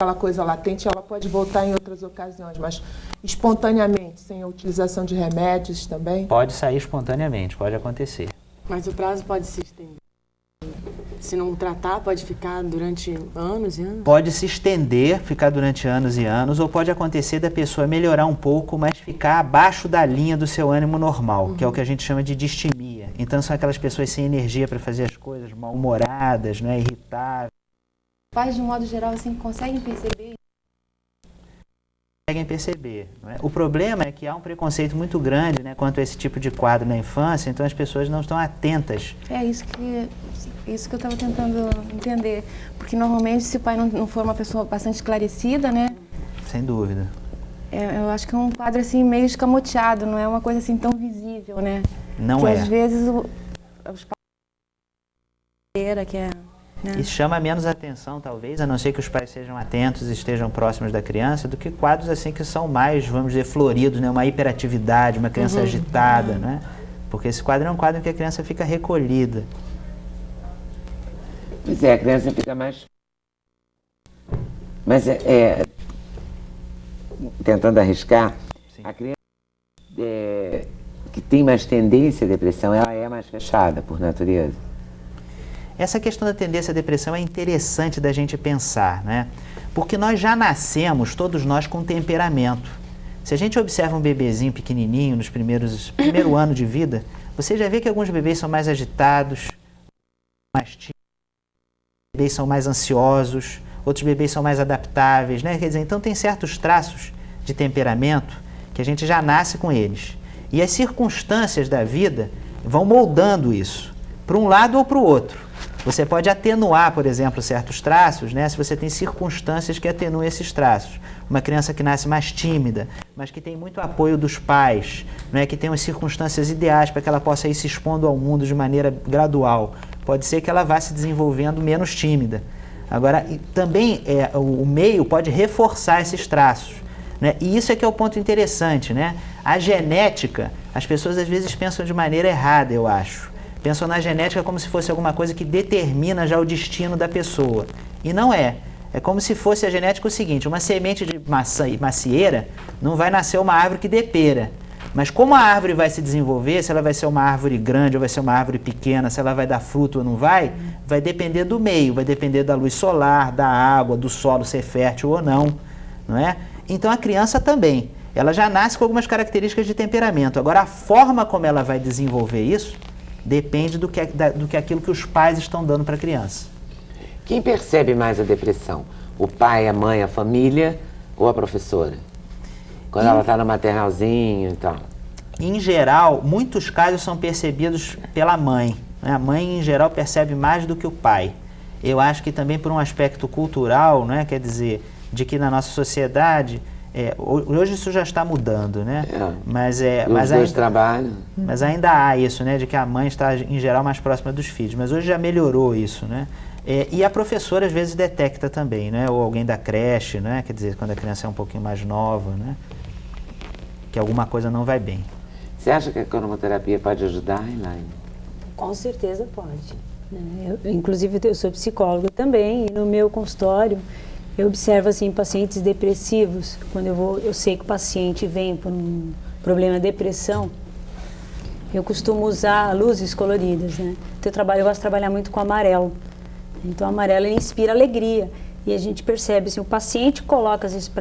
aquela coisa latente, ela pode voltar em outras ocasiões, mas espontaneamente, sem a utilização de remédios também? Pode sair espontaneamente, pode acontecer. Mas o prazo pode se estender. Se não tratar, pode ficar durante anos e anos? Pode se estender, ficar durante anos e anos, ou pode acontecer da pessoa melhorar um pouco, mas ficar abaixo da linha do seu ânimo normal, que é o que a gente chama de distimia. Então são aquelas pessoas sem energia para fazer as coisas, mal-humoradas, né, irritáveis. Pais, de um modo geral, assim, conseguem perceber? Conseguem perceber. Não é? O problema é que há um preconceito muito grande, né, quanto a esse tipo de quadro na infância, então as pessoas não estão atentas. É isso que eu estava tentando entender. Porque normalmente, se o pai não for uma pessoa bastante esclarecida, né? Sem dúvida. Eu acho que é um quadro assim meio escamoteado, não é uma coisa assim tão visível, né? Não que é. Às vezes os pais que é, né? Isso chama menos atenção, talvez, a não ser que os pais sejam atentos e estejam próximos da criança, do que quadros assim que são mais, vamos dizer, floridos, né? Uma hiperatividade, uma criança agitada, né? Porque esse quadro é um quadro em que a criança fica recolhida. Pois é, a criança fica mais... Mas tentando arriscar, sim, a criança que tem mais tendência à depressão, ela é mais fechada por natureza. Essa questão da tendência à depressão é interessante da gente pensar, né? Porque nós já nascemos, todos nós, com temperamento. Se a gente observa um bebezinho pequenininho nos primeiro ano de vida, você já vê que alguns bebês são mais agitados, mais tímidos, bebês são mais ansiosos, outros bebês são mais adaptáveis, né? Quer dizer, então tem certos traços de temperamento que a gente já nasce com eles. E as circunstâncias da vida vão moldando isso, para um lado ou para o outro. Você pode atenuar, por exemplo, certos traços, né, se você tem circunstâncias que atenuam esses traços. Uma criança que nasce mais tímida, mas que tem muito apoio dos pais, né, que tem as circunstâncias ideais para que ela possa ir se expondo ao mundo de maneira gradual. Pode ser que ela vá se desenvolvendo menos tímida. Agora, também o meio pode reforçar esses traços, né? E isso é que é o ponto interessante, né? A genética, as pessoas às vezes pensam de maneira errada, eu acho. Pensam na genética como se fosse alguma coisa que determina já o destino da pessoa. E não é. É como se fosse a genética o seguinte, uma semente de macieira não vai nascer uma árvore que dê pera. Mas como a árvore vai se desenvolver, se ela vai ser uma árvore grande ou vai ser uma árvore pequena, se ela vai dar fruto ou não vai depender do meio, vai depender da luz solar, da água, do solo ser fértil ou não, não é? Então a criança também, ela já nasce com algumas características de temperamento. Agora a forma como ela vai desenvolver isso depende do que aquilo que os pais estão dando para a criança. Quem percebe mais a depressão? O pai, a mãe, a família ou a professora? Quando ela está no maternalzinho e tal. Em geral, muitos casos são percebidos pela mãe, né? A mãe, em geral, percebe mais do que o pai. Eu acho que também por um aspecto cultural, né? Quer dizer, de que na nossa sociedade... hoje isso já está mudando, né? Mas ainda há isso, né? De que a mãe está, em geral, mais próxima dos filhos. Mas hoje já melhorou isso, né? E a professora, às vezes, detecta também, né? Ou alguém da creche, né? Quer dizer, quando a criança é um pouquinho mais nova, né? Que alguma coisa não vai bem. Você acha que a cromoterapia pode ajudar, Elaine? Com certeza pode. Né? Inclusive, eu sou psicóloga também, e no meu consultório, eu observo assim pacientes depressivos. Quando eu sei que o paciente vem por um problema de depressão, eu costumo usar luzes coloridas, né? Então eu gosto de trabalhar muito com amarelo. Então o amarelo ele inspira alegria. E a gente percebe, assim, o paciente coloca às vezes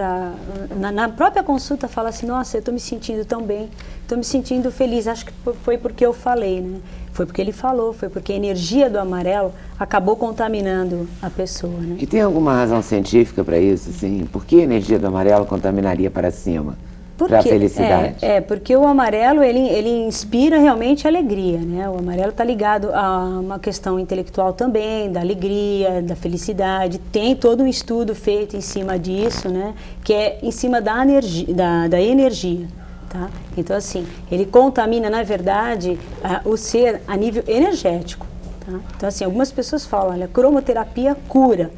na própria consulta, fala assim, nossa, eu estou me sentindo tão bem, estou me sentindo feliz, acho que foi porque eu falei, né? Foi porque ele falou, foi porque a energia do amarelo acabou contaminando a pessoa, né? E tem alguma razão científica para isso, assim? Por que a energia do amarelo contaminaria para cima? Para a felicidade? Porque o amarelo, ele inspira realmente alegria, né? O amarelo está ligado a uma questão intelectual também, da alegria, da felicidade. Tem todo um estudo feito em cima disso, né? Que é em cima da energia. Tá? Então, assim, ele contamina, na verdade, o ser a nível energético. Tá? Então, assim, algumas pessoas falam, olha, cromoterapia cura.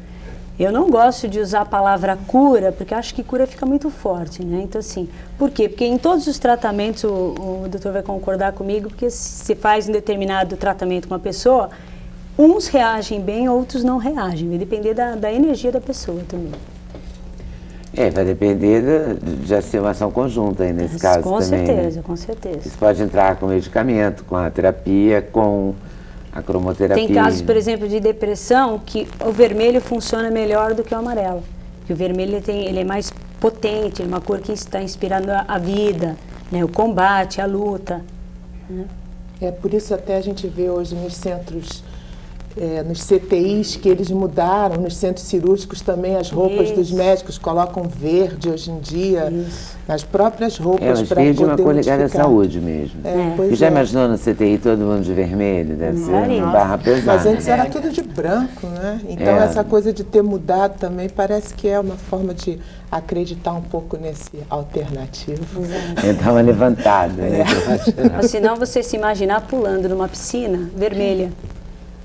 Eu não gosto de usar a palavra cura, porque acho que cura fica muito forte, né? Então, assim, por quê? Porque em todos os tratamentos, o doutor vai concordar comigo, porque se faz um determinado tratamento com uma pessoa, uns reagem bem, outros não reagem. Vai depender da energia da pessoa também. Vai depender de ser uma ação conjunta aí nesse caso Com também. certeza, Né? com certeza. Isso pode entrar com medicamento, com a terapia, com a cromoterapia. Tem casos, por exemplo, de depressão que o vermelho funciona melhor do que o amarelo. Porque o vermelho ele é mais potente, é uma cor que está inspirando a vida, né? O combate, a luta. Né? Por isso até a gente vê hoje nos centros, nos CTIs, que eles mudaram, nos centros cirúrgicos também as roupas dos médicos colocam verde hoje em dia, nas próprias roupas Mas para verde é uma poder cor ligada à modificar. saúde mesmo. Pois E já é. imaginou no CTI todo mundo de vermelho? Deve ser uma barra pesada. Mas antes era tudo de branco, né? Então essa coisa de ter mudado também parece que é uma forma de acreditar um pouco nesse alternativo. Dar uma levantada, né? Ou senão você se imaginar pulando numa piscina vermelha.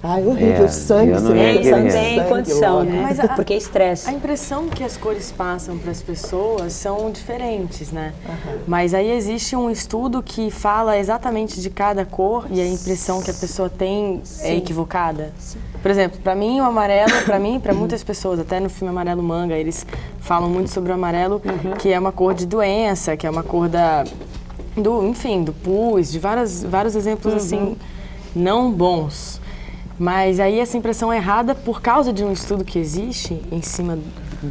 Ai, horrível, sangue, eu não você ia vê querer. sangue, Não tem sangue, condição, ódio. né? Mas Porque é estresse. A impressão que as cores passam para as pessoas são diferentes, né? Mas aí existe um estudo que fala exatamente de cada cor e a impressão que a pessoa tem é equivocada. Por exemplo, para mim o amarelo, para muitas pessoas, até no filme Amarelo Manga, eles falam muito sobre o amarelo, que é uma cor de doença, que é uma cor do pus, de vários exemplos assim não bons. Mas aí essa impressão é errada por causa de um estudo que existe em cima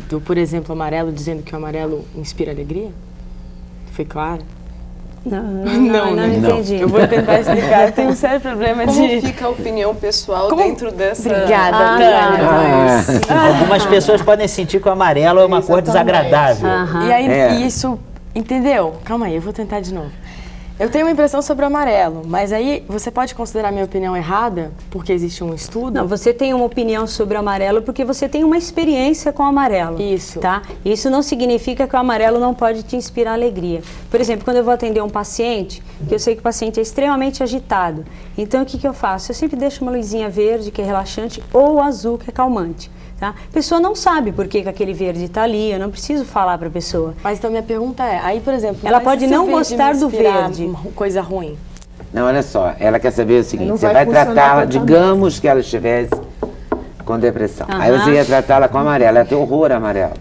do, por exemplo, amarelo, dizendo que o amarelo inspira alegria? Foi claro? Não entendi. Eu vou tentar explicar. Eu tenho um sério problema Como de... fica a opinião pessoal dentro dessa... Obrigada, Algumas pessoas podem sentir que o amarelo é uma cor desagradável. E aí, isso... Entendeu? Calma aí, eu vou tentar de novo. Eu tenho uma impressão sobre o amarelo, mas aí você pode considerar minha opinião errada porque existe um estudo? Não, você tem uma opinião sobre o amarelo porque você tem uma experiência com o amarelo. Isso. Tá? Isso não significa que o amarelo não pode te inspirar alegria. Por exemplo, quando eu vou atender um paciente, que eu sei que o paciente é extremamente agitado, então o que eu faço? Eu sempre deixo uma luzinha verde, que é relaxante, ou azul, que é calmante. Tá? A pessoa não sabe por que aquele verde está ali, eu não preciso falar para a pessoa. Mas então minha pergunta é, aí por exemplo... Ela mas pode se não o verde gostar me do inspirar verde. Coisa ruim. Não, olha só, ela quer saber o seguinte, Não você vai vai funcionar tratá-la, totalmente. digamos que ela estivesse com depressão. Aí você ia tratá-la com amarelo, ela tem horror a amarelo.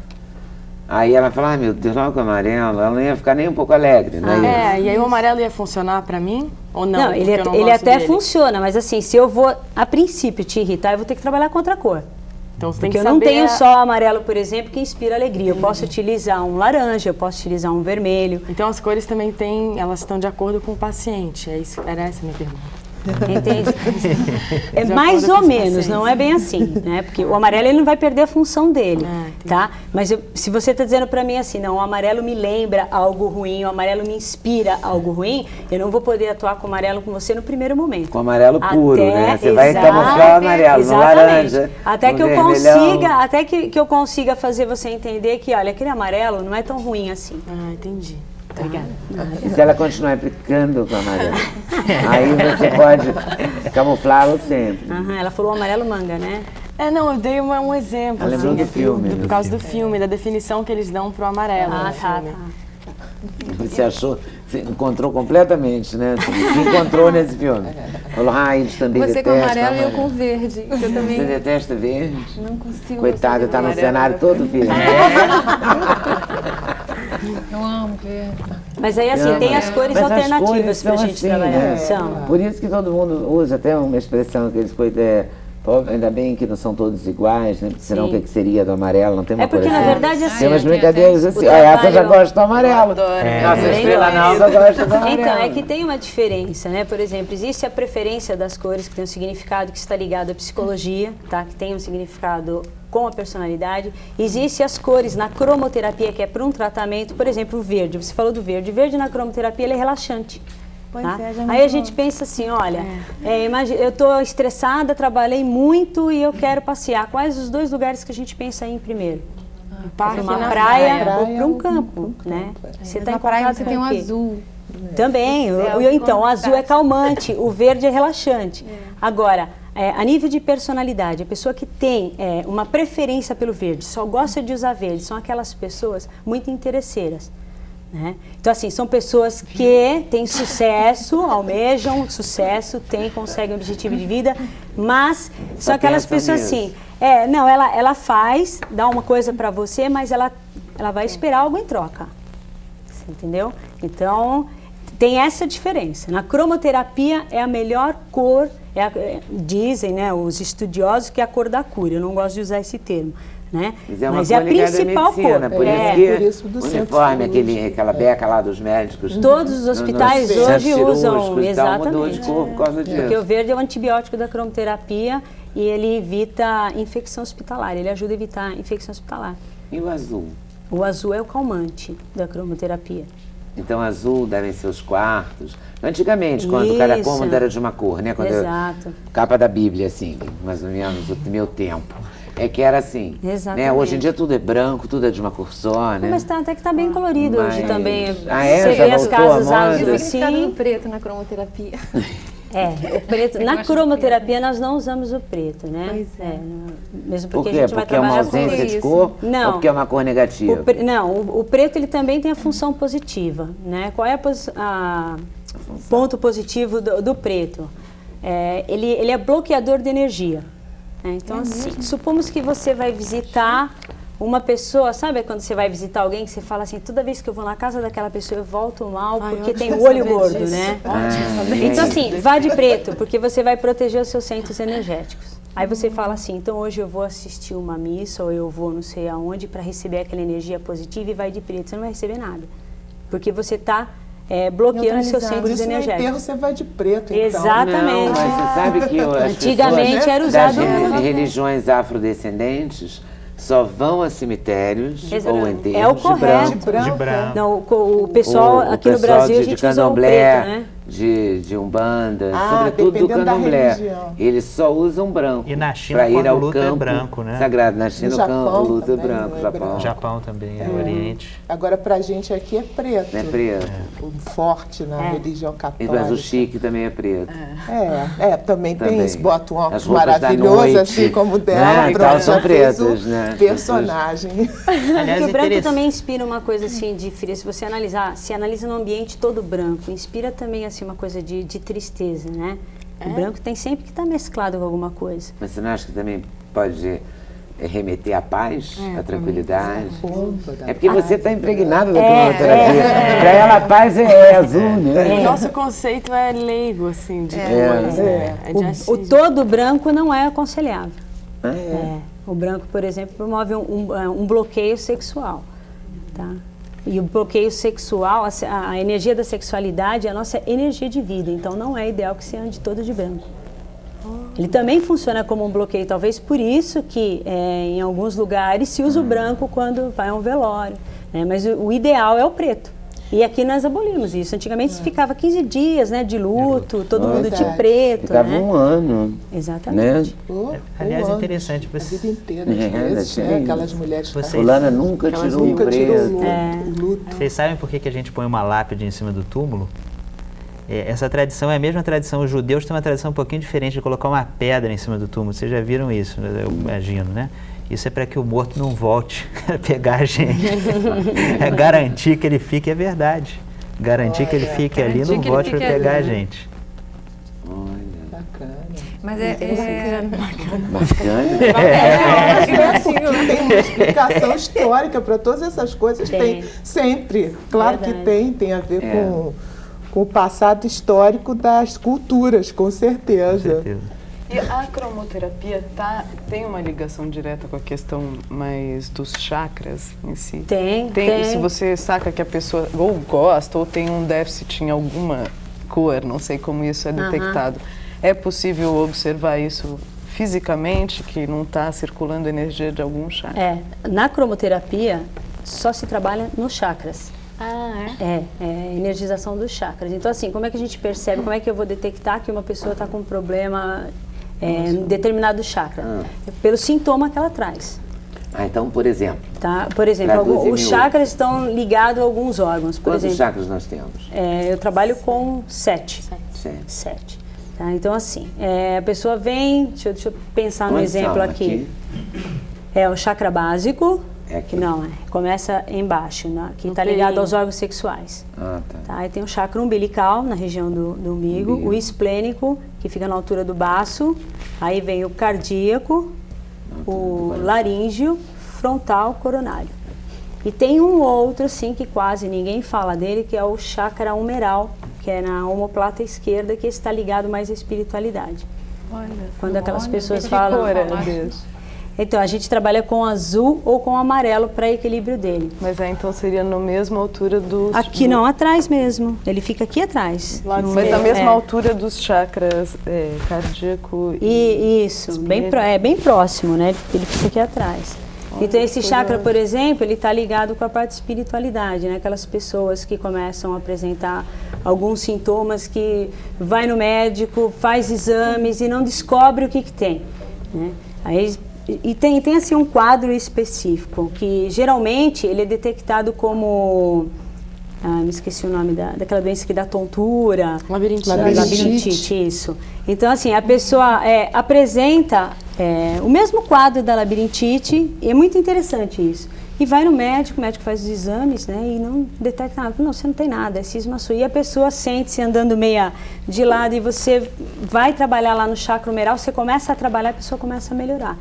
Aí ela fala, ai meu Deus, logo com amarelo, ela não ia ficar nem um pouco alegre, né? E aí o amarelo ia funcionar pra mim? Ou não? Não, Porque ele eu não até gosto dele? funciona, mas assim, se eu vou, a princípio, te irritar, eu vou ter que trabalhar com outra cor. Então você tem Porque que eu não saber tenho só amarelo, por exemplo, que inspira alegria. Eu posso utilizar um laranja, eu posso utilizar um vermelho. Então as cores também elas estão de acordo com o paciente. Era essa a minha pergunta. Entende? É De mais acordo ou com os menos, pacientes. não é bem assim, né? Porque o amarelo ele não vai perder a função dele, tá? Mas se você está dizendo para mim assim, não, o amarelo me lembra algo ruim, o amarelo me inspira algo ruim, eu não vou poder atuar com o amarelo com você no primeiro momento. Com amarelo puro, né? Você vai exato, camuflar o amarelo no laranja, Até no que eu vermelhão. consiga, até que eu consiga fazer você entender que, olha, aquele amarelo não é tão ruim assim. Ah, entendi. Obrigada. E se ela continuar aplicando com o amarelo, aí você pode camuflá-lo sempre. Ela falou amarelo manga, né? Não, eu dei um exemplo. Ela lembrou do filme, Por do causa do filme, da definição que eles dão pro amarelo no filme. Você achou, você encontrou completamente, né? Você se encontrou nesse filme. Falou, eles também Você com detestam amarelo e eu com verde. Que eu Você também detesta verde? não consigo. Coitada, gostar tá de no amarelo. cenário todo verde. Eu amo verde. Mas aí, assim, tem as cores Mas as alternativas cores pra são gente assim, trabalhar. né? São. Por isso que todo mundo usa até uma expressão que eles ainda bem que não são todos iguais, né? Porque senão o que seria do amarelo? Não tem uma É porque, cor na assim. verdade, assim... Tem umas brincadeiras assim, o essa já trabalho- gosta do amarelo. Nossa, estrela nalva gosta do amarelo. Então, é que tem uma diferença, né? Por exemplo, existe a preferência das cores, que tem um significado que está ligado à psicologia, tá? Que tem um significado com a personalidade. Existem as cores na cromoterapia, que é para um tratamento, por exemplo, o verde. Você falou do verde. O verde na cromoterapia, ele é relaxante. Tá? Aí a gente pensa assim, olha, imagina, eu estou estressada, trabalhei muito e eu quero passear. Quais os 2 lugares que a gente pensa em primeiro? Parque Uma na praia ou para um campo, né? Você está Na em praia contato você com tem o um quê? azul. Também, então, o azul é calmante, o verde é relaxante. Agora, a nível de personalidade, a pessoa que tem uma preferência pelo verde, só gosta de usar verde, são aquelas pessoas muito interesseiras. Né? Então, assim, são pessoas que têm sucesso, almejam sucesso, conseguem um objetivo de vida, mas são aquelas pensam pessoas nisso. assim, ela faz, dá uma coisa para você, mas ela ela vai esperar algo em troca. Você entendeu? Então, tem essa diferença. Na cromoterapia é a melhor cor, dizem, né, os estudiosos, que é a cor da cura. Eu não gosto de usar esse termo. Né? Mas é a principal cor. Por isso do uniforme, aquela beca lá dos médicos. Todos os hospitais hoje usam, exatamente. Mudou de cor por causa disso. Porque o verde é o antibiótico da cromoterapia e ele evita infecção hospitalar, ele ajuda a evitar infecção hospitalar. E o azul? O azul é o calmante da cromoterapia. Então, azul devem ser os quartos. Antigamente, quando cada cômodo era de uma cor, né? Quando exato. Capa da Bíblia, assim, mais ou menos do meu tempo. É que era assim, né? Hoje em dia tudo é branco, tudo é de uma cor só, né? Mas até que está bem colorido hoje também. Você vê as casas azul assim. O preto na cromoterapia. O preto. Na cromoterapia nós não usamos o preto, né? Pois é. Mesmo porque Por quê? a gente vai porque é uma trabalhar com ausência isso. de cor? Não. Ou porque é uma cor negativa? O preto ele também tem a função positiva, né? Qual é o ponto positivo do preto? Ele é bloqueador de energia. Então, assim, supomos que você vai visitar uma pessoa, sabe quando você vai visitar alguém que você fala assim, toda vez que eu vou na casa daquela pessoa eu volto mal porque tem o olho gordo, né? Então, assim, vá de preto, porque você vai proteger os seus centros energéticos. Aí você fala assim, então hoje eu vou assistir uma missa ou eu vou não sei aonde para receber aquela energia positiva e vai de preto, você não vai receber nada. Porque você está bloqueando seus centros energéticos. No enterro você vai de preto, então. Exatamente. Não, mas você sabe que antigamente era usado das religiões afrodescendentes só vão a cemitérios ou enterros de branco. Não, o pessoal aqui no Brasil a gente usa o preto, né? De Umbanda, sobretudo do Candomblé. Eles só usam branco. E na China, para ir ao luto campo é branco, né? sagrado. Na China, o luto é branco. Japão também, é Oriente. Agora, pra gente aqui é preto. É preto. Forte na religião católica. Mas o chique também é preto. Também tem isso. Bota um óculos maravilhoso, assim como o dela. Pronto, são pretas, né? Personagem. Aliás, o branco também inspira uma coisa assim de frio. Se você analisar, se analisa no ambiente todo branco, inspira também assim uma coisa de tristeza, né? O branco tem sempre que estar mesclado com alguma coisa. Mas você não acha que também pode remeter à paz, à tranquilidade? É porque você está impregnada da cromoterapia. Para ela a paz é azul, né? Nosso conceito é leigo, assim, de cores. O todo branco não é aconselhável. O branco, por exemplo, promove um bloqueio sexual, tá? E o bloqueio sexual, a energia da sexualidade é a nossa energia de vida, então não é ideal que você ande todo de branco. Ele também funciona como um bloqueio, talvez por isso que em alguns lugares se usa o branco quando vai a um velório, né? Mas o ideal é o preto. E aqui nós abolimos isso. Antigamente se ficava 15 dias, né, de luto, todo mundo de preto. Ficava né? um ano. Exatamente. Né? Aliás, interessante você. A vida inteira, às vezes, né? Aquelas mulheres que fulana nunca tirou o preto. luto. Vocês sabem por que a gente põe uma lápide em cima do túmulo? Essa tradição é a mesma tradição. Os judeus têm uma tradição um pouquinho diferente de colocar uma pedra em cima do túmulo. Vocês já viram isso, eu imagino, né? Isso é para que o morto não volte a pegar a gente. É garantir que ele fique, é verdade. Garantir que ele fique ali e não volte para pegar a gente. Olha. Bacana. Mas Bacana. Tem uma explicação histórica para todas essas coisas. Tem sempre. Claro que tem a ver com o passado histórico das culturas, com certeza. Com certeza. E a cromoterapia tem uma ligação direta com a questão mais dos chakras em si? Tem. Se você saca que a pessoa ou gosta ou tem um déficit em alguma cor, não sei como isso é detectado, é possível observar isso fisicamente, que não está circulando energia de algum chakra? Na cromoterapia só se trabalha nos chakras. Energização dos chakras. Então, assim, como é que a gente percebe, como é que eu vou detectar que uma pessoa está com um problema em determinado chakra? Pelo sintoma que ela traz. Então, por exemplo... Tá? Por exemplo, os chakras estão ligados a alguns órgãos. Quantos chakras nós temos? Eu trabalho com 7. 7. Tá? Então, assim, a pessoa vem... Deixa eu pensar no exemplo aqui. É o chakra básico... Que não, começa embaixo, que está ligado aos órgãos sexuais. Tá? Aí tem o chakra umbilical, na região do umbigo, o esplênico, que fica na altura do baço, aí vem o cardíaco, o laríngeo, frontal, coronário. E tem um outro, assim, que quase ninguém fala dele, que é o chakra humeral, que é na omoplata esquerda, que está ligado mais à espiritualidade. Olha, Quando aquelas pessoas que falam... cor é desse? Então, a gente trabalha com azul ou com amarelo para equilíbrio dele. Mas então seria na mesma altura do... Aqui não, atrás mesmo. Ele fica aqui atrás. Mas na mesma altura dos chakras cardíaco e... Isso, bem próximo, né? Ele fica aqui atrás. Então, esse chakra, por exemplo, ele está ligado com a parte de espiritualidade, né? Aquelas pessoas que começam a apresentar alguns sintomas que vai no médico, faz exames e não descobre o que tem, né? Aí, e tem assim um quadro específico, que geralmente ele é detectado como... me esqueci o nome daquela doença que dá tontura. Labirintite, isso. Então, assim, a pessoa apresenta o mesmo quadro da labirintite, e é muito interessante isso. E vai no médico, o médico faz os exames, né, e não detecta nada. Não, você não tem nada, é cisma sua. E a pessoa sente-se andando meia de lado, e você vai trabalhar lá no chakra humeral, você começa a trabalhar, a pessoa começa a melhorar,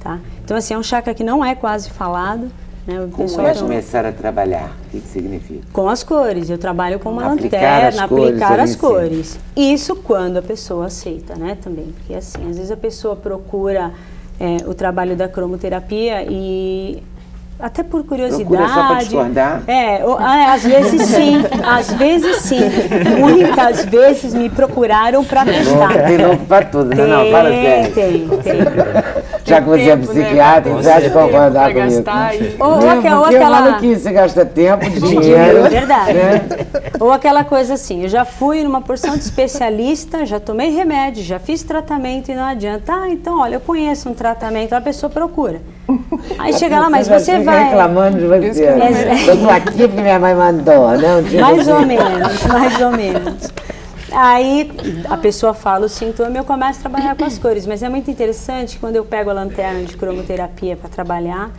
tá? Então, assim, é um chakra que não é quase falado, né? Como é começar a trabalhar? O que significa? Com as cores. Eu trabalho com uma Aplicar lanterna, aplicar as cores. Isso quando a pessoa aceita, né, também. Porque, assim, às vezes a pessoa procura o trabalho da cromoterapia e... Até por curiosidade. Procura só para discordar? Às vezes sim, às vezes sim. Muitas vezes me procuraram para testar. Tem louco para tudo, né? Não, fala sério. Tem. Já que você é psiquiatra, você vai concordar comigo. Ou aquela maluquice, você gasta tempo, dinheiro. Verdade. Né? Ou aquela coisa assim, eu já fui numa porção de especialista, já tomei remédio, já fiz tratamento e não adianta. Então, olha, eu conheço um tratamento, a pessoa procura. Aí chega lá, mas você vai... reclamando de você. Eu estou aqui porque minha mãe mandou, não? Mais ou menos. Aí a pessoa fala o sintoma e eu começo a trabalhar com as cores. Mas é muito interessante quando eu pego a lanterna de cromoterapia para trabalhar.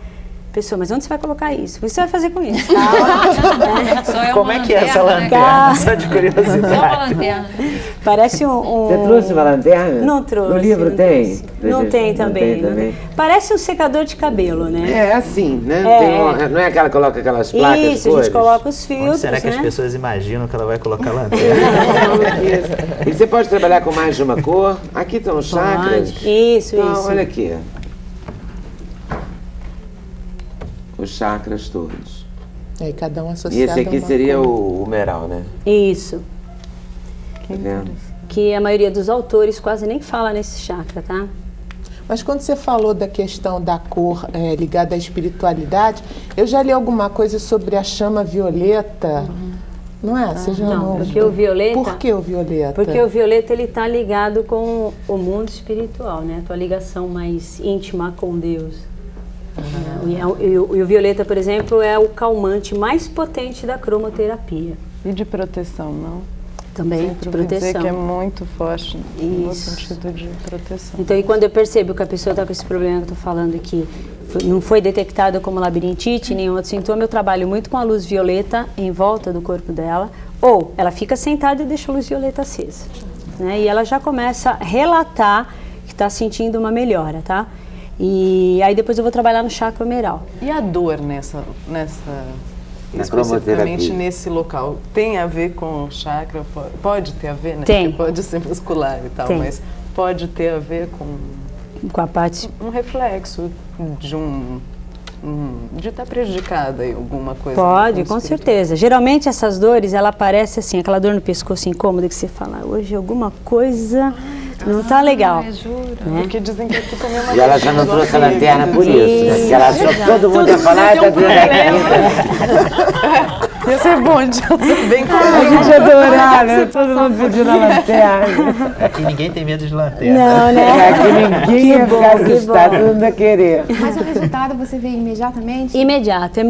Pessoa, mas onde você vai colocar isso? O que você vai fazer com isso? Como é que é essa lanterna? Só de curiosidade. Só uma lanterna. Parece Você trouxe uma lanterna? Não trouxe. No livro tem? Não tem também. Parece um secador de cabelo, né? É assim, né? Não é aquela que coloca aquelas placas de Isso, a gente coloca os filtros. Onde será que as pessoas imaginam que ela vai colocar a lanterna? E você pode trabalhar com mais de uma cor? Aqui estão os chakras. Isso. Olha aqui. Os chakras todos. E cada um associado. E esse aqui seria o humeral, né? Isso. Tá vendo? Que a maioria dos autores quase nem fala nesse chakra, tá? Mas quando você falou da questão da cor ligada à espiritualidade, eu já li alguma coisa sobre a chama violeta. Não é? Você já não, porque o violeta... Por que o violeta? Porque o violeta ele está ligado com o mundo espiritual, né? A tua ligação mais íntima com Deus. E o violeta, por exemplo, é o calmante mais potente da cromoterapia. E de proteção, não? Também, de proteção. Dizer que é muito forte no Isso. sentido de proteção. Então, e quando eu percebo que a pessoa está com esse problema que eu estou falando aqui, não foi detectado como labirintite, nenhum outro sintoma, eu trabalho muito com a luz violeta em volta do corpo dela, ou ela fica sentada e deixa a luz violeta acesa, né? E ela já começa a relatar que está sentindo uma melhora, tá? E aí depois eu vou trabalhar no chakra humeral. E a dor especificamente nesse local, tem a ver com o chakra? Pode ter a ver, né? Tem. Porque pode ser muscular e tal, mas pode ter a ver com a parte... Um reflexo de estar prejudicada em alguma coisa. Pode, com certeza. Geralmente essas dores, ela aparece assim, aquela dor no pescoço incômoda que você fala, hoje alguma coisa não tá legal. Né? Porque dizem que aqui também é uma... E ela já não trouxe a lanterna por isso, né? Porque ela achou que todo mundo ia falar e tá dizendo aqui. Ia ser bom, bem a gente ia adorar, né? Todo mundo pedindo a lanterna. Aqui ninguém tem medo de lanterna. Não, né? Aqui ninguém ia ficar assustado, todo mundo ia querer. Mas o resultado você vê imediatamente? Imediato. É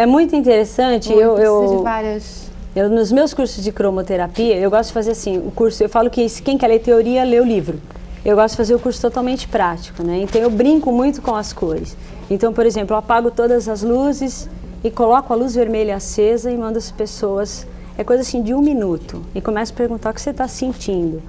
muito interessante. Precisa de várias... Nos meus cursos de cromoterapia, eu gosto de fazer assim, o curso, eu falo que quem quer ler teoria, lê o livro. Eu gosto de fazer o curso totalmente prático, né? Então eu brinco muito com as cores. Então, por exemplo, eu apago todas as luzes e coloco a luz vermelha acesa e mando as pessoas, é coisa assim de 1 minuto, e começo a perguntar o que você está sentindo.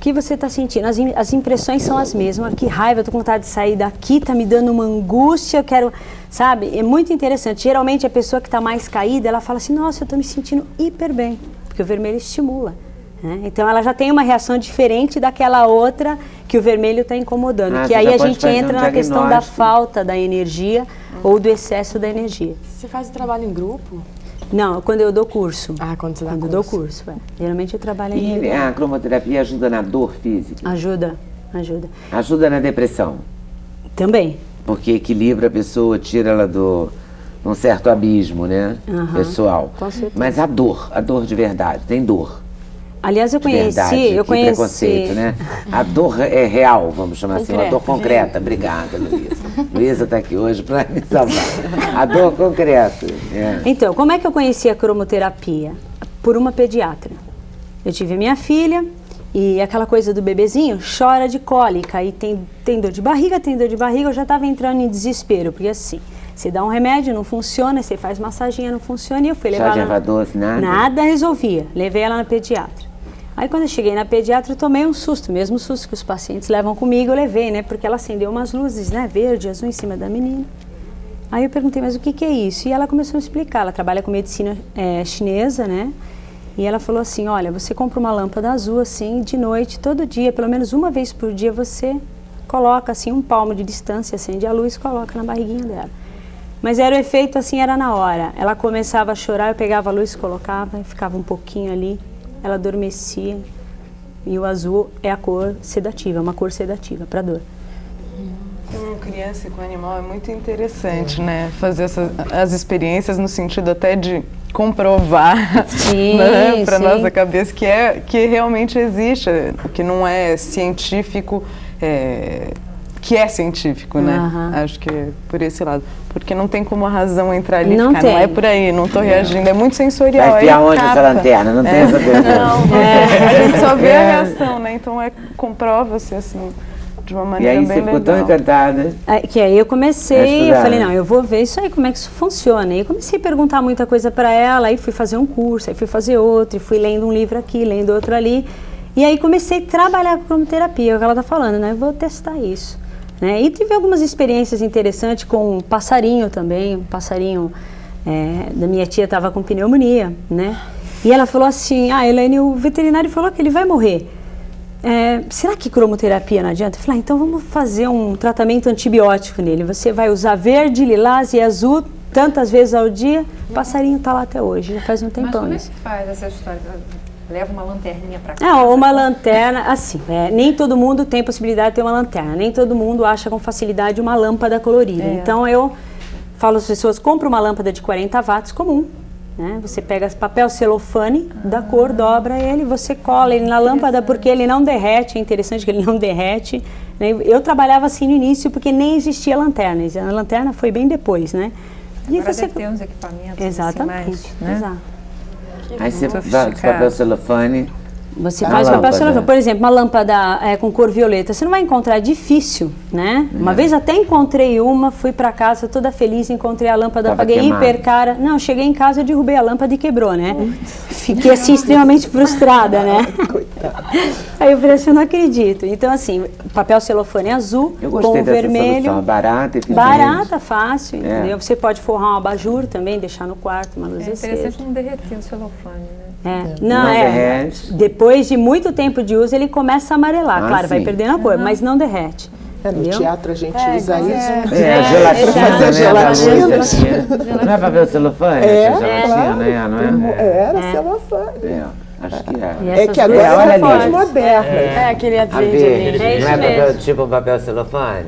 que você está sentindo? As impressões são as mesmas. Que raiva, eu tô com vontade de sair daqui, tá me dando uma angústia, eu quero... Sabe? É muito interessante. Geralmente a pessoa que está mais caída, ela fala assim, nossa, eu estou me sentindo hiper bem, porque o vermelho estimula. Né? Então ela já tem uma reação diferente daquela outra que o vermelho está incomodando. Que aí a gente entra na questão da falta da energia ou do excesso da energia. Você faz o trabalho em grupo? Não, quando eu dou curso. Ah, quando você dá curso. Quando eu dou curso, Geralmente eu trabalho em... E a cromoterapia ajuda na dor física? Ajuda. Ajuda na depressão? Também. Porque equilibra a pessoa, tira ela de um certo abismo, né? Pessoal. Com certeza. Mas a dor de verdade, tem dor. Aliás, eu conheci... preconceito, né? A dor é real, vamos chamar assim, uma dor concreta. Obrigada, Luísa. Luísa está aqui hoje para me salvar. A dor concreta. Então, como é que eu conheci a cromoterapia? Por uma pediatra. Eu tive a minha filha e aquela coisa do bebezinho chora de cólica e tem dor de barriga, eu já estava entrando em desespero, porque assim... Você dá um remédio, não funciona, você faz massaginha, não funciona, e eu fui levar ela... Chá de erva doce, nada? Nada resolvia. Levei ela na pediatra. Aí quando eu cheguei na pediatra, eu tomei um susto, mesmo susto que os pacientes levam comigo, eu levei, né? Porque ela acendeu umas luzes, né? Verde, azul em cima da menina. Aí eu perguntei, mas o que é isso? E ela começou a explicar, ela trabalha com medicina chinesa, né? E ela falou assim, olha, você compra uma lâmpada azul assim, de noite, todo dia, pelo menos uma vez por dia, você coloca assim um palmo de distância, acende a luz e coloca na barriguinha dela. Mas era o efeito assim, era na hora. Ela começava a chorar, eu pegava a luz, colocava e ficava um pouquinho ali. Ela adormecia. E o azul é a cor sedativa, uma cor sedativa para dor. Com criança e com animal é muito interessante, né? Fazer as experiências no sentido até de comprovar para nossa cabeça que realmente existe, que não é científico, que é científico, né? Acho que é por esse lado. Porque não tem como a razão entrar ali e ficar, não é por aí, não estou reagindo. É muito sensorial. Vai enfiar onde essa lanterna? Não tem essa pergunta. A gente só vê a reação, né? Então comprova-se assim, de uma maneira bem legal. E aí você ficou tão encantada. Que aí eu comecei, eu falei, não, eu vou ver isso aí, como é que isso funciona. E eu comecei a perguntar muita coisa para ela, aí fui fazer um curso, aí fui fazer outro, e fui lendo um livro aqui, lendo outro ali. E aí comecei a trabalhar com cromoterapia, é o que ela está falando, né? Eu vou testar isso. Né? E tive algumas experiências interessantes com um passarinho também, um passarinho da minha tia estava com pneumonia, né? E ela falou assim, Elaine, o veterinário falou que ele vai morrer. Será que cromoterapia não adianta? Eu falei, então vamos fazer um tratamento antibiótico nele. Você vai usar verde, lilás e azul tantas vezes ao dia, o passarinho está lá até hoje, já faz um tempão. Mas como é que faz essa história? Leva uma lanterninha para casa? Uma lanterna, assim, nem todo mundo tem possibilidade de ter uma lanterna, nem todo mundo acha com facilidade uma lâmpada colorida. Então eu falo às pessoas, compra uma lâmpada de 40 watts comum, né? Você pega papel celofane da cor, dobra ele, você cola ele na lâmpada porque ele não derrete, é interessante que ele não derrete. Né? Eu trabalhava assim no início porque nem existia lanterna, a lanterna foi bem depois, né? E agora você tem uns equipamentos. Exatamente, assim, né? Exato. Aí você faz papel celofane. Você faz papel celofane. Por exemplo, uma lâmpada com cor violeta, você não vai encontrar, é difícil, né? Uma vez até encontrei uma, fui para casa toda feliz, encontrei a lâmpada, paguei hiper cara. Não, cheguei em casa, eu derrubei a lâmpada e quebrou, né? Fiquei assim extremamente frustrada, né? Aí eu falei assim, eu não acredito. Então assim, papel celofane azul com vermelho. Solução, barata, eficiente. Barata, fácil, entendeu? Você pode forrar um abajur também, deixar no quarto, uma luz acesa. É interessante não derreter o celofane, né? Não depois de muito tempo de uso ele começa a amarelar, claro, vai perdendo a cor, mas não derrete. No teatro a gente usa isso. Gelatina. Não é papel celofane? Gelatina, não é? Era celofane. Acho que é. É que agora são mais modernas. Aquele verde. Não é papel, tipo papel celofane?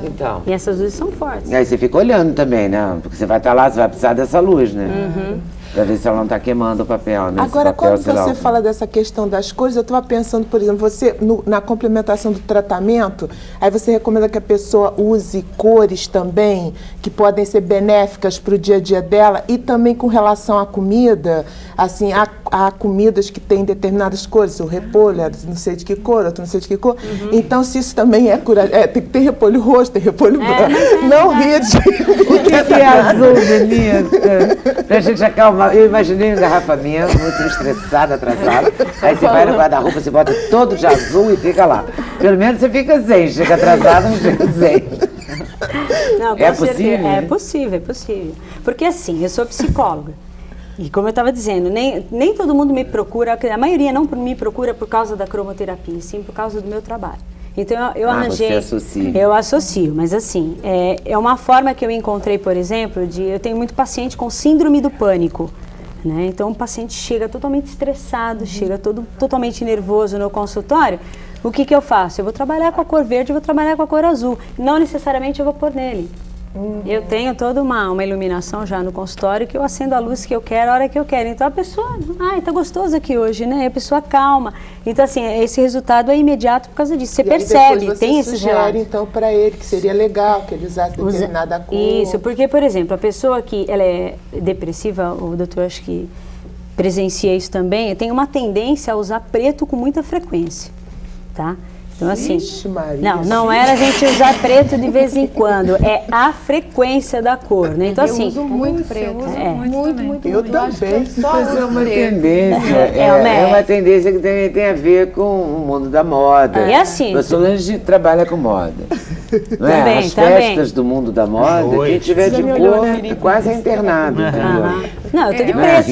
Então. E essas luzes são fortes. E aí você fica olhando também, né? Porque você vai estar lá, você vai precisar dessa luz, né? Para ver se ela não está queimando o papel, né? Agora, quando você fala dessa questão das cores, eu estava pensando, por exemplo, você, na complementação do tratamento, aí você recomenda que a pessoa use cores também, que podem ser benéficas para o dia a dia dela, e também com relação à comida, assim, há comidas que têm determinadas cores, o repolho é não sei de que cor, outro não sei de que cor. Então, se isso também é curativo, tem que ter repolho roxo, tem repolho branco. Não ria de... O que é azul, Denise? Para a gente acalmar eu imaginei um engarrafamento, muito estressada, atrasada. Aí você vai no guarda-roupa, você bota todo de azul e fica lá. Pelo menos você fica zen, chega atrasado, não chega zen. Não, É possível? É possível, é possível. Porque assim, eu sou psicóloga. E como eu estava dizendo, nem todo mundo me procura, a maioria não me procura por causa da cromoterapia, sim por causa do meu trabalho. Então eu arranjei. Você associa. Eu associo, mas assim, é uma forma que eu encontrei, por exemplo, eu tenho muito paciente com síndrome do pânico. Né? Então o paciente chega totalmente estressado, chega totalmente nervoso no consultório. O que eu faço? Eu vou trabalhar com a cor verde, eu vou trabalhar com a cor azul. Não necessariamente eu vou pôr nele. Eu tenho toda uma iluminação já no consultório que eu acendo a luz que eu quero, a hora que eu quero. Então a pessoa, tá gostoso aqui hoje, né? E a pessoa calma. Então assim, esse resultado é imediato por causa disso. Você percebe, você tem esses relatos. então para ele que seria legal que ele usasse determinada cor. Isso, porque por exemplo, a pessoa que ela é depressiva, o doutor acho que presencia isso também, tem uma tendência a usar preto com muita frequência, tá? Então, assim, Ixi, Maria, não era a gente usar preto de vez em quando, é a frequência da cor, né? Então, assim, Eu uso muito preto, muito. Eu também. Mas é uma tendência, É uma tendência que tem a ver com o mundo da moda. E assim, A Solange trabalha com moda. Não é? Também, As também. festas do mundo da moda, quem tiver de cor quase é internado, entendeu? não, eu tô de Não é? preto.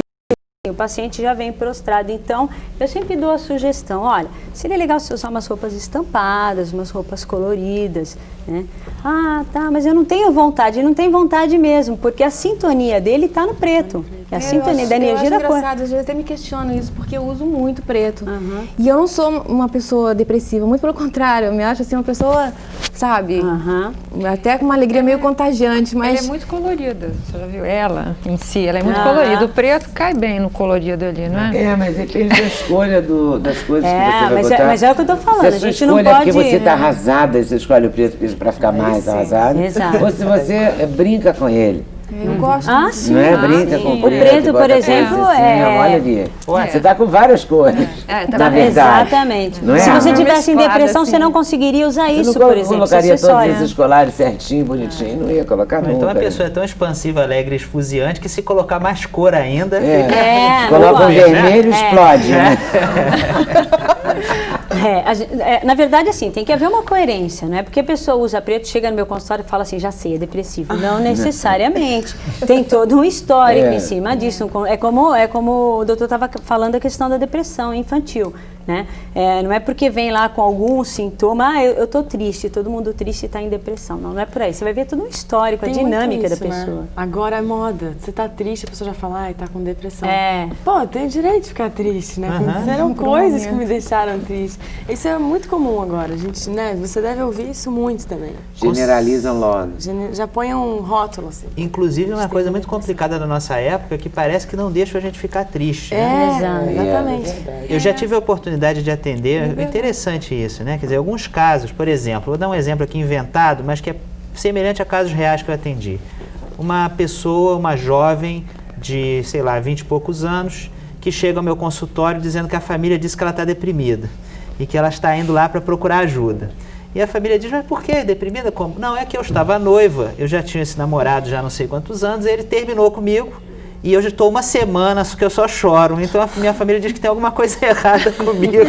O paciente já vem prostrado, então eu sempre dou a sugestão, olha, seria legal se usar umas roupas estampadas, umas roupas coloridas, né? Ah, tá, mas eu não tenho vontade, não tem vontade mesmo, porque a sintonia dele está no preto, é a sintonia da energia da cor. Engraçado, às vezes até me questiono isso, porque eu uso muito preto. E eu não sou uma pessoa depressiva, muito pelo contrário, eu me acho assim uma pessoa, sabe, até com uma alegria meio contagiante, mas... Ela é muito colorida, você já viu? Ela em si, ela é muito colorida. O preto cai bem no colorido ali, não é? Mas depende da escolha das coisas que você vai botar. Mas é o que eu tô falando, se a a sua gente não escolha é pode... porque você está arrasada e você escolhe o preto para ficar mais arrasada, Exato. ou se você brinca com ele. Eu gosto. Sim. Não é? Brinca com o preto. O preto, bota por exemplo, coisa assim, olha ali. Você está com várias cores, na verdade. Exatamente. Não é? Se você Uma tivesse em mesclada, depressão, assim. você não conseguiria usar isso, Você por não exemplo. colocaria Você todos esses escolares certinho, bonitinho, não ia colocar nunca. Então a pessoa é tão expansiva, alegre, esfuziante, que se colocar mais cor ainda... Coloca o vermelho, explode, né? Na verdade, assim, tem que haver uma coerência, não é? Porque a pessoa usa preto, chega no meu consultório e fala assim, já sei, é depressivo. Não necessariamente. Tem todo um histórico em cima disso. É como o doutor estava falando a questão da depressão infantil, né? Não é porque vem lá com algum sintoma, eu tô triste, todo mundo triste está em depressão. Não é por aí. Você vai ver todo um histórico, a dinâmica da pessoa. Né? Agora é moda. Você tá triste, a pessoa já fala, tá com depressão. Pô, tem direito de ficar triste, né? Aconteceram coisas que me deixaram triste. Isso é muito comum agora, gente, né? Você deve ouvir isso muito também. Generalizam logo. Já põe um rótulo, assim. Inclusive, uma coisa muito complicada da nossa época que parece que não deixa a gente ficar triste. Exatamente. Eu já tive a oportunidade de atender, interessante isso, né? Quer dizer, alguns casos, por exemplo, vou dar um exemplo aqui inventado, mas que é semelhante a casos reais que eu atendi. Uma pessoa, uma jovem de, sei lá, 20 e poucos anos, que chega ao meu consultório dizendo que a família disse que ela está deprimida e que ela está indo lá para procurar ajuda. E a família diz, mas por que deprimida? Como? Não, é que eu estava noiva, eu já tinha esse namorado já não sei quantos anos, ele terminou comigo e eu já estou uma semana que eu só choro. Então a minha família diz que tem alguma coisa errada comigo.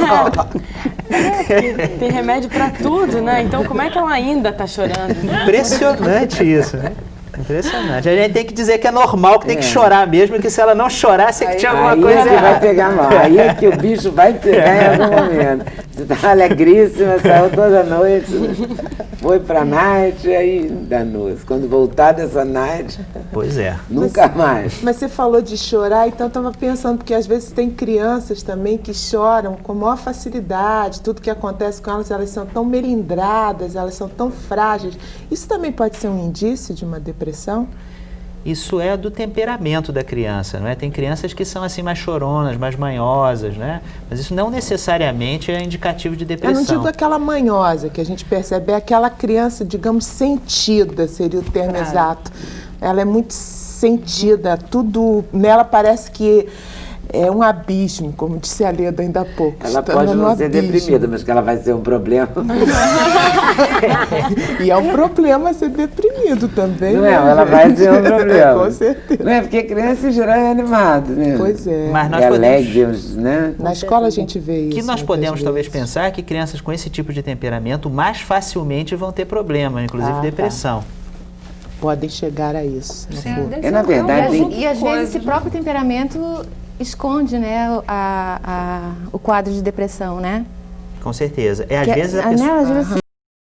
Tem remédio para tudo, né? Então como é que ela ainda está chorando? Impressionante isso, né? Impressionante. A gente tem que dizer que é normal, que tem que chorar mesmo, que se ela não chorasse, é que tinha alguma coisa errada. Aí vai pegar mal, aí é que o bicho vai pegar em algum momento. Você tá alegríssima, saiu toda noite, foi pra night, aí danou-se. Quando voltar dessa night, pois é. Nunca mais. Mas você falou de chorar, então eu estava pensando, porque às vezes tem crianças também que choram com maior facilidade, tudo que acontece com elas, elas são tão melindradas, elas são tão frágeis. Isso também pode ser um indício de uma depressão? Isso é do temperamento da criança, não é? Tem crianças que são assim mais choronas, mais manhosas, né? Mas isso não necessariamente é indicativo de depressão. Eu não digo aquela manhosa que a gente percebe, é aquela criança, digamos, sentida, seria o termo exato. Ela é muito sentida, tudo nela parece que é um abismo, como disse a Leda ainda há pouco. Ela pode não ser deprimida, mas que ela vai ser um problema. E é um problema ser deprimido também. Não é? Ela vai ser um problema. Com certeza. Não é? Porque criança em geral é animado, né? Pois é. Mas nós podemos, né? Na escola a gente vê isso. O que nós podemos talvez pensar que crianças com esse tipo de temperamento mais facilmente vão ter problema, inclusive depressão. Podem chegar a isso. Na verdade, e às vezes esse próprio temperamento esconde, né, o quadro de depressão, né? Com certeza. Às vezes a pessoa...